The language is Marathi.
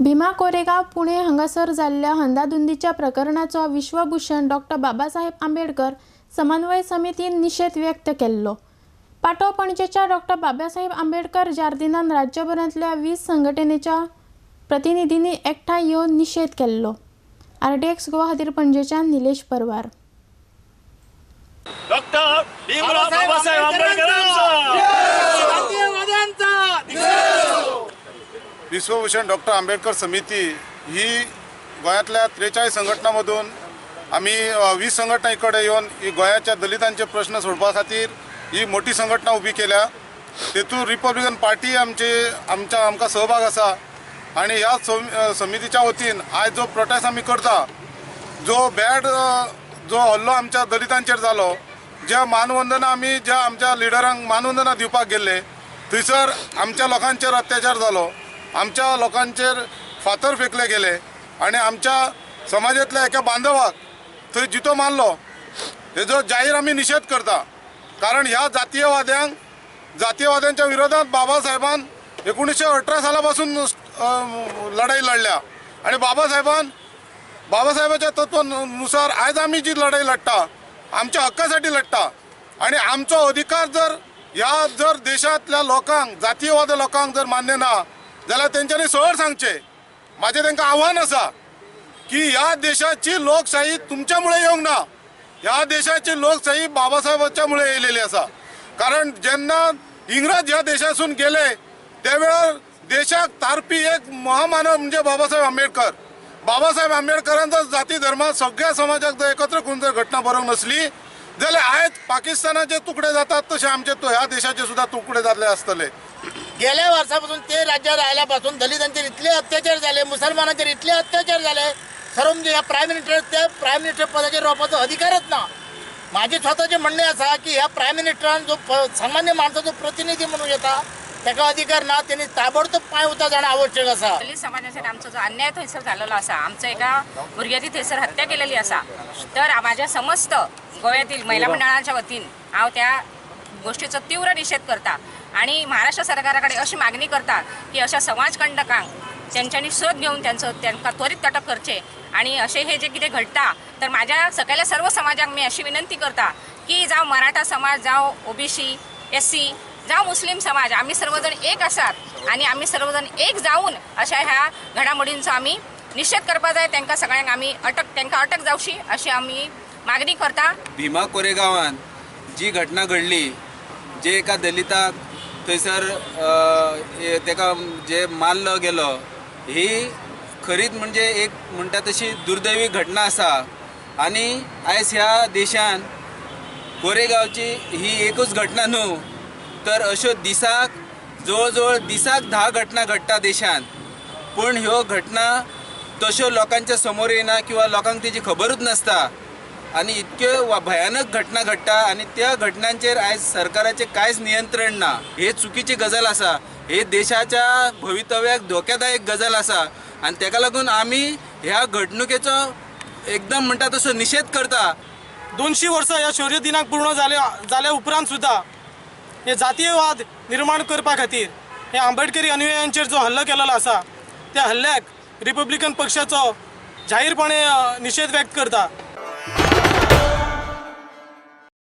भीमा कोरेगाव पुणे हांगासर जाल्ल्या अंधाधुंदीच्या प्रकरणाचो विश्वभूषण डॉ. बाबासाहेब आंबेडकर समन्वय समितीन निषेध व्यक्त केल्लो। पाटो पणजेच्या डॉ. बाबासाहेब आंबेडकर जार्दिनान राज्यभरांतल्या 20 संघटनेच्या प्रतिनिधींनी एकठांय येवन निषेध केल्लो। RDX गोवा खातीर पणजेच्यान निलेश परवार। डॉक्टर भीमराव बाबासाहेब आंबेडकरांचा विश्वभूषण डॉक्टर आंबेडकर समिती ही गोयातल्या 43 संघटनांमधून आम्ही 20 संघटना इकडे येऊन ही गोयाच्या दलितांचे प्रश्न सोडपा खातीर ही मोठी संघटना उभी केल्या। तेतून रिपब्लिकन पार्टी आमका सहभाग असा आणि ह्या समितीच्या वतीन आज जो प्रोटेस्ट आम्ही करता, जो बॅड जो हल्लो आमच्या दलितांचेर जालो, ज्या मानवंदना आम्ही ज्या आमच्या लिडरांक मानवंदना दिवपाक गेले थंयसर आमच्या लोकांचेर अत्याचार जालो, आमच्या लोकांचेर फातर फेकले गेले आणि आमच्या समाजातल्या एका बांधवाक थंय जितो मारलो। हेजो जाहीर आम्ही निषेध करता, कारण ह्या जातीयवाद्यांच्या विरोधात बाबासाहेबान 1918 सालापासून लढाई लढल्या आणि बाबासाहेबाच्या तत्वानुसार आज आम्ही जी लढाई लढता आमच्या हक्कासाठी लढता आणि आमचो अधिकार जर देशातल्या लोकांक जातीयवादी लोकांक जर मान्य ना जाल्यार तेंच्यांनी सरळ सांगचे। माझे तांकां आव्हान आसा की ह्या देशाची लोकशाही तुमच्यामुळे येवंक ना, ह्या देशाची लोकशाही बाबासाहेबांच्यामुळे येयलेली आसा। कारण जेन्ना इंग्रज ह्या देशासून गेले त्यावेळेस देशाक तारपी एक महामानव म्हणजे बाबासाहेब आंबेडकर। बाबासाहेब आंबेडकरांचा जाती धर्मात सगळ्या समाजाक जर एकत्र करून जर घटना बरोवंक नसली जाल्यार आयज पाकिस्तानाचे तुकडे जातात तसे आमचे ह्या देशाचे सुद्धा तुकडे जातले आसतले। गेल्या वर्षापासून ते राज्यात आल्यापासून दलितांचेर इतले अत्याचार झाले, मुसलमानांचेर इतले अत्याचार झाले, सर्व म्हणजे ह्या प्रायम मिनिस्टर पदाचेर रावपाचो अधिकारच ना। माझे स्वतःचे म्हणणे असा की ह्या प्रायम मिनिस्टरान जो सामान्य माणसाचो प्रतिनिधी म्हणून येता ताका अधिकार ना, त्यांनी ताबडतोब पांय उतार जाणं आवश्यक असा। दलित समाजाचेर आमचो जो अन्याय थंयसर जाल्लो आसा, आमच्या एका भुरग्याची थंयसर हत्या केलेली आसा, तर माझ्या समस्त गोव्यातील महिला मंडळाच्या वतीन हांव त्या गोष्टीचो तीव्र निषेध करता आणि महाराष्ट्र सरकाराकडे अशी मागणी करता की अशा समाजकंटकांक त्यांच्यानी शोध घेऊन त्यांना त्वरित अटक करचे आणि असे हे जे कितें घडटा तर माझ्या सगळ्या सर्व समाजाक मी अशी विनंती करता की जावं मराठा समाज, जावं OBC, SC, जावं मुस्लिम समाज, आम्ही सर्वजण एक आसात आणि आम्ही सर्वजण एक जाऊन अशा ह्या घडामोडींचो आम्ही निषेध करपा जाय। त्यांना सगळ्यांक आम्ही अटक जावची अशी आम्ही मागणी करता। भीमा कोरेगावान जी घटना घडली, जे एका दलिताक थंयसर तेका जे मारलो गेलो, ही खरीच म्हणजे एक म्हणटा तशी दुर्दैवी घटना आसा आणि आयज ह्या देशान कोरेगावची ही एकूच घटना न्हू तर अश्यो दिसाक जवळ 10 घटना घडटा देशान, पूण ह्यो घटना तश्यो लोकांच्या समोर येना किंवा लोकांक तेजी खबरूच नासता आणि इतक्यो भयानक घटना घडटा आणि त्या घटनांचेर आयज सरकाराचें कांयच नियंत्रण ना। हे चुकीची गजाल आसा, हे देशाच्या भवितव्याक धोक्यादायक गजाल आसा आणि तेका लागून आमी ह्या घडणुकेचो एकदम म्हणटा तसो निषेध करता। 200 वर्सां ह्या शौर्य दिनाक पूर्ण जाल्या उपरांत सुद्धा हे जातीयवाद निर्माण करपा खातीर हे आंबेडकरी अनुयायांचेर जो हल्लो केलेलो आसा त्या हल्ल्याक रिपब्लिकन पक्षाचो जाहीरपणे निषेध व्यक्त करता।